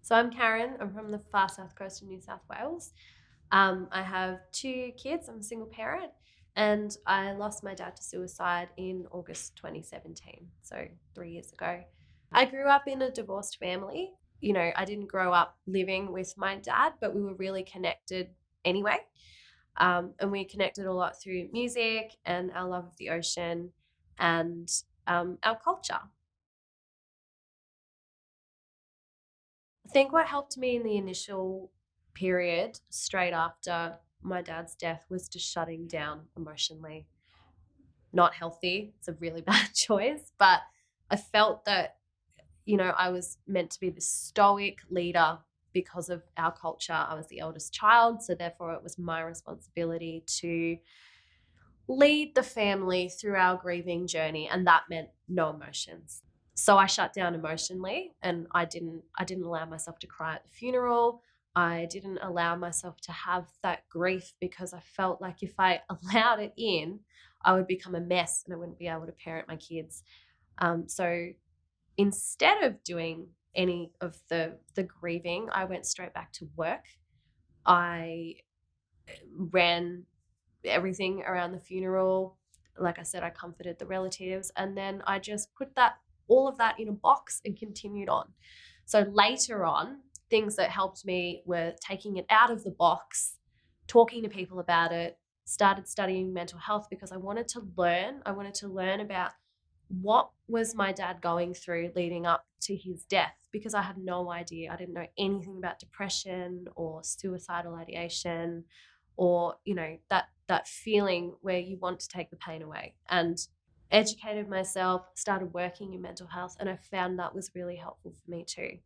So I'm Karen. I'm from the far south coast of New South Wales. I have two kids. I'm a single parent, and I lost my dad to suicide in August 2017, so 3 years ago. I grew up in a divorced family. I didn't grow up living with my dad, but we were really connected anyway. And we connected a lot through music and our love of the ocean and our culture. I think what helped me in the initial period straight after my dad's death was just shutting down emotionally. Not healthy. It's a really bad choice, but I felt that, I was meant to be this stoic leader because of our culture. I was the eldest child, so therefore it was my responsibility to lead the family through our grieving journey, and that meant no emotions. So I shut down emotionally, and I didn't allow myself to cry at the funeral. I didn't allow myself to have that grief because I felt like if I allowed it in, I would become a mess and I wouldn't be able to parent my kids. So instead of doing any of the grieving, I went straight back to work. I ran everything around the funeral. Like I said, I comforted the relatives, and then I just put that all of that in a box and continued on. So later on, things that helped me were taking it out of the box, talking to people about it, started studying mental health because I wanted to learn. I wanted to learn about what was my dad going through leading up to his death, because I had no idea. I didn't know anything about depression or suicidal ideation, or that feeling where you want to take the pain away. And educated myself, started working in mental health, and I found that was really helpful for me too.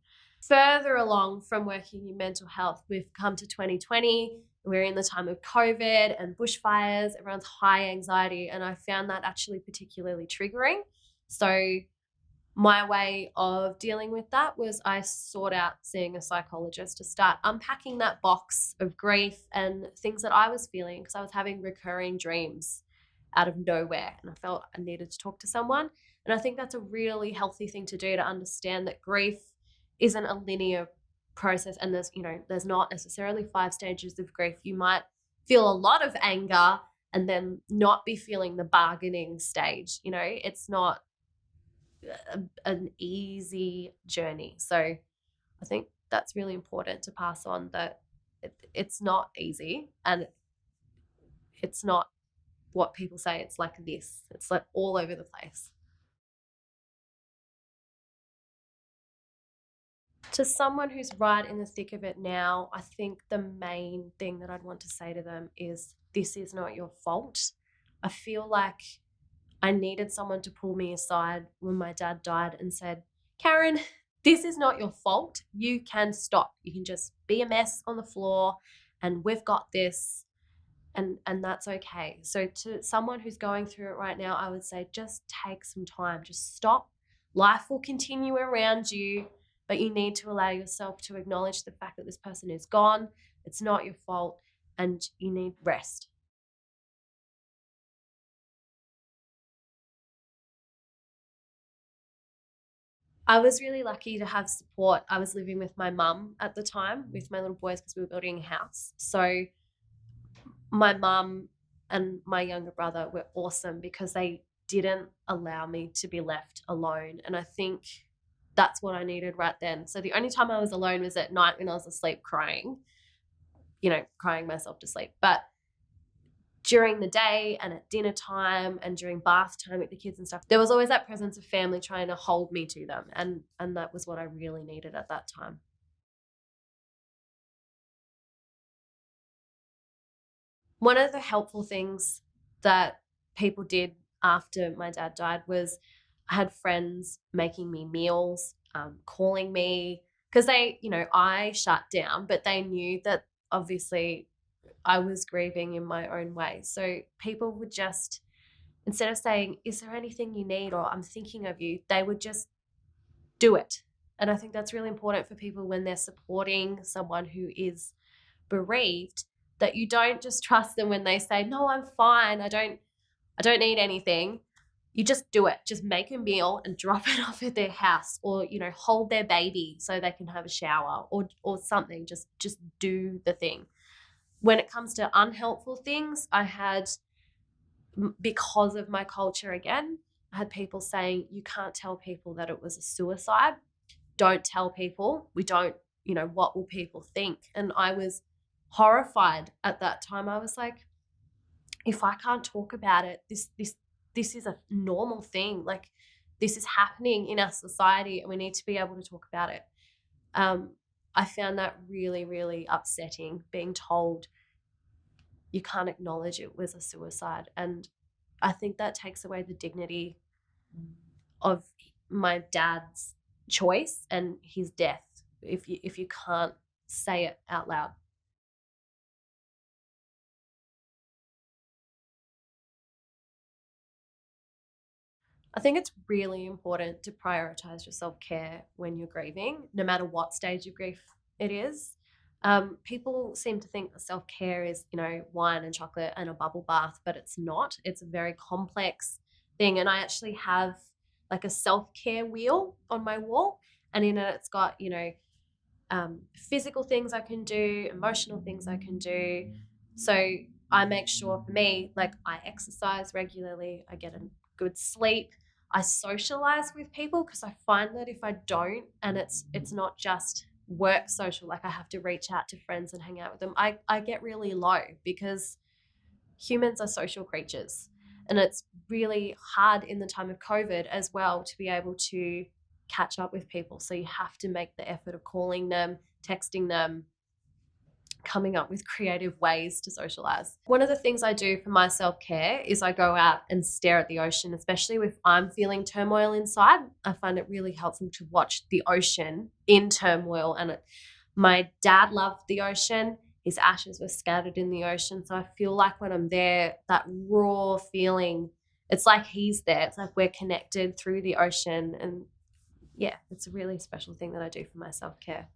Further along from working in mental health, we've come to 2020. We're in the time of COVID and bushfires. Everyone's high anxiety, and I found that actually particularly triggering. So my way of dealing with that was I sought out seeing a psychologist to start unpacking that box of grief and things that I was feeling, because I was having recurring dreams out of nowhere, and I felt I needed to talk to someone. And I think that's a really healthy thing to do, to understand that grief isn't a linear process, and there's not necessarily 5 stages of grief. You might feel a lot of anger and then not be feeling the bargaining stage. It's not an easy journey. So I think that's really important to pass on, that it's not easy, and it's not what people say. It's like this. It's like all over the place. To someone who's right in the thick of it now, I think the main thing that I'd want to say to them is, this is not your fault. I feel like I needed someone to pull me aside when my dad died and said, Karen, this is not your fault. You can stop. You can just be a mess on the floor, and we've got this, and that's okay. So to someone who's going through it right now, I would say just take some time. Just stop. Life will continue around you, but you need to allow yourself to acknowledge the fact that this person is gone. It's not your fault, and you need rest. I was really lucky to have support. I was living with my mum at the time with my little boys because we were building a house. So my mum and my younger brother were awesome because they didn't allow me to be left alone. And I think that's what I needed right then. So the only time I was alone was at night when I was asleep crying, crying myself to sleep. But during the day and at dinner time and during bath time with the kids and stuff, there was always that presence of family trying to hold me to them. And that was what I really needed at that time. One of the helpful things that people did after my dad died was I had friends making me meals, calling me, because I shut down, but they knew that obviously I was grieving in my own way. So people would just, instead of saying, is there anything you need, or I'm thinking of you, they would just do it. And I think that's really important for people when they're supporting someone who is bereaved, that you don't just trust them when they say, no, I'm fine, I don't need anything. you just do it. Just make a meal and drop it off at their house, or hold their baby so they can have a shower, or something. Just do the thing. When it comes to unhelpful things, I had, because of my culture again, I had people saying, you can't tell people that it was a suicide. Don't tell people. We don't, what will people think? And I was horrified at that time. I was like, if I can't talk about it, this is a normal thing. Like, this is happening in our society, and we need to be able to talk about it. I found that really, really upsetting, being told you can't acknowledge it was a suicide. And I think that takes away the dignity of my dad's choice and his death if you can't say it out loud. I think it's really important to prioritize your self-care when you're grieving, no matter what stage of grief it is. People seem to think that self-care is, wine and chocolate and a bubble bath, but it's not. It's a very complex thing. And I actually have like a self-care wheel on my wall, and in it, it's got, physical things I can do, emotional things I can do. So I make sure, for me, like, I exercise regularly, I get a good sleep, I socialize with people, because I find that if I don't, and it's not just work social, like I have to reach out to friends and hang out with them, I get really low, because humans are social creatures. And it's really hard in the time of COVID as well to be able to catch up with people. So you have to make the effort of calling them, texting them, coming up with creative ways to socialize. One of the things I do for my self-care is I go out and stare at the ocean, especially if I'm feeling turmoil inside. I find it really helpful to watch the ocean in turmoil. And my dad loved the ocean. His ashes were scattered in the ocean. So I feel like when I'm there, that raw feeling, it's like he's there. It's like we're connected through the ocean. And yeah, it's a really special thing that I do for my self-care.